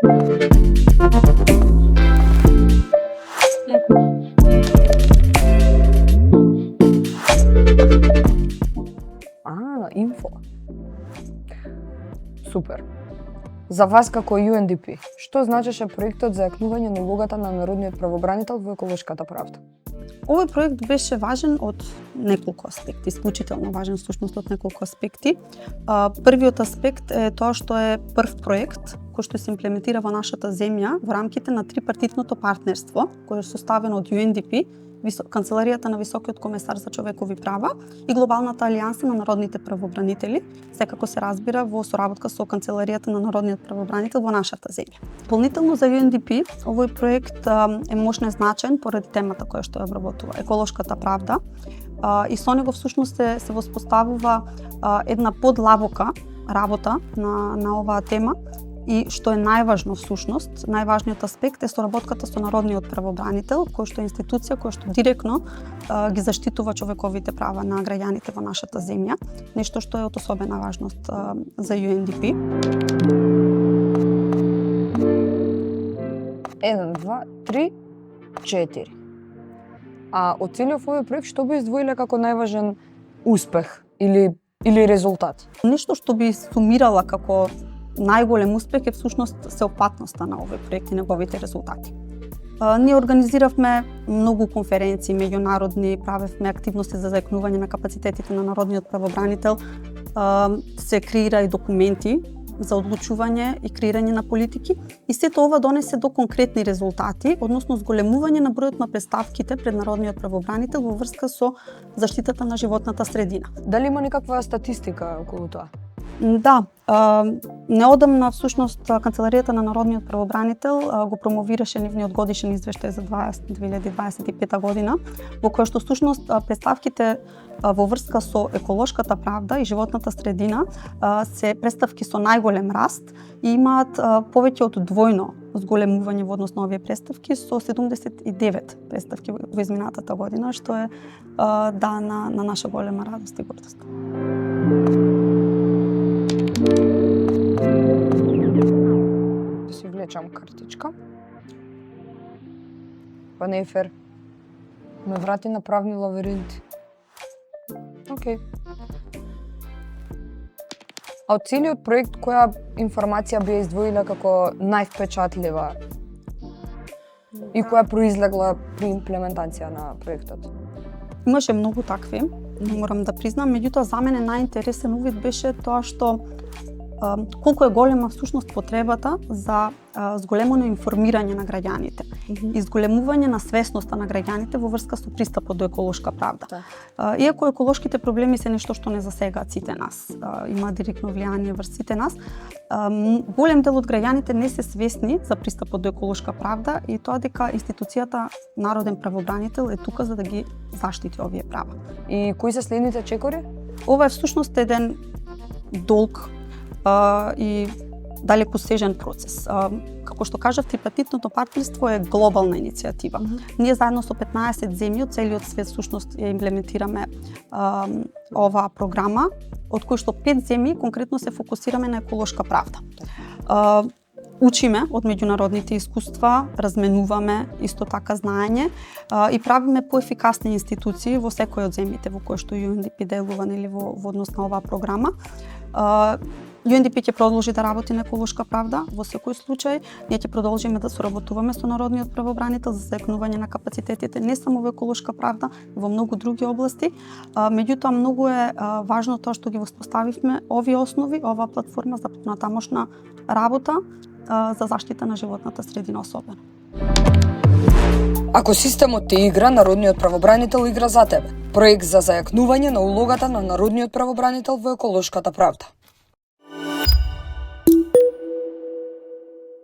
Инфо. Супер. За вас како UNDP, што значеше проектот за јакнување на улогата на народниот правобранител во еколошката правда? Овој проект беше важен од неколку аспекти, исклучително важен всушност од неколку аспекти. Првиот аспект е тоа што е прв проект кој што се имплементира во нашата земја во рамките на трипартитното партнерство, кој е составено од UNDP, Канцеларијата на Високиот комесар за човекови права и Глобалната алијанса на народните правобранители, секако се разбира во соработка со Канцеларијата на народниот правобранител во нашата земја. Дополнително за UNDP, овој проект е можно значен поради темата која што ја обработува, еколошката правда, и со него всушност се воспоставува една подлабока работа на оваа тема. И што е најважно всушност, најважниот аспект е соработката со народниот правобранител, кој што е институција која што директно ги заштитува човековите права на граѓаните во нашата земја, нешто што е од особена важност за UNDP. 1, 2, 3, 4. А од целиот овој проект што би издвоиле како најважен успех или резултат? Нешто што би сумирала како најголем успех е всушност сеопфатноста на овој проект и неговите резултати. Ние организиравме многу конференции меѓународни, правевме активности за зајакнување на капацитетите на народниот правобранител, се креира и документи за одлучување и креирање на политики и сето ова донесе до конкретни резултати, односно зголемување на бројот на представките пред народниот правобранител во врска со заштитата на животната средина. Дали има некаква статистика околу тоа? Да, неодамна всушност Канцеларијата на народниот правобранител го промовираше нивниот годишен извештај за 2025 година, во кој што всушност представките во врска со еколошката правда и животната средина се представки со најголем раст и имаат повеќе од двојно зголемување во однос на овие представки со 79 представки во изминатата година, што е на наша голема радост и гордост. Да си влечам картичка. Па не е фер. Ме врати на правни лавиринти. Океј. А од целиот проект, која информација би ја издвоила како највпечатлива и која произлегла при имплементација на проектот? Имаше многу такви, морам да признам, меѓутоа за мене најинтересен увид беше тоа што колку е голема всушност потребата за зголемено информирање на граѓаните и зголемување на свесноста на граѓаните во врска со пристапот до еколошка правда. Иако еколошките проблеми се нешто што не засегаат сите нас, има директно влијание врз сите нас, голем дел од граѓаните не се свесни за пристапот до еколошка правда и тоа дека институцијата народен правобранител е тука за да ги заштити овие права. И кои се следните чекори? Ова е всушност еден долг и далекосежен процес. Како што кажав, трипартитното партнерство е глобална иницијатива. Ние заедно со 15 земји од целиот свет всушност ја имплементираме оваа програма, од кои што 5 земји конкретно се фокусираме на еколошка правда. Учиме од меѓународните искуства, разменуваме исто така знаење и правиме поефикасни институции во секој од земјите во кои што UNDP делува нели во однос на оваа програма. UNDP ќе продолжи да работи на еколошка правда во секој случај. Ние ќе продолжиме да соработуваме со народниот правобранител за зајакнување на капацитетите не само во еколошка правда, во многу други области. Меѓутоа многу е важно тоа што ги воспоставивме овие основи, оваа платформа за натамошна работа за заштита на животната средина особено. Ако системот те игра, народниот правобранител игра за тебе. Проект за зајакнување на улогата на народниот правобранител во еколошката правда.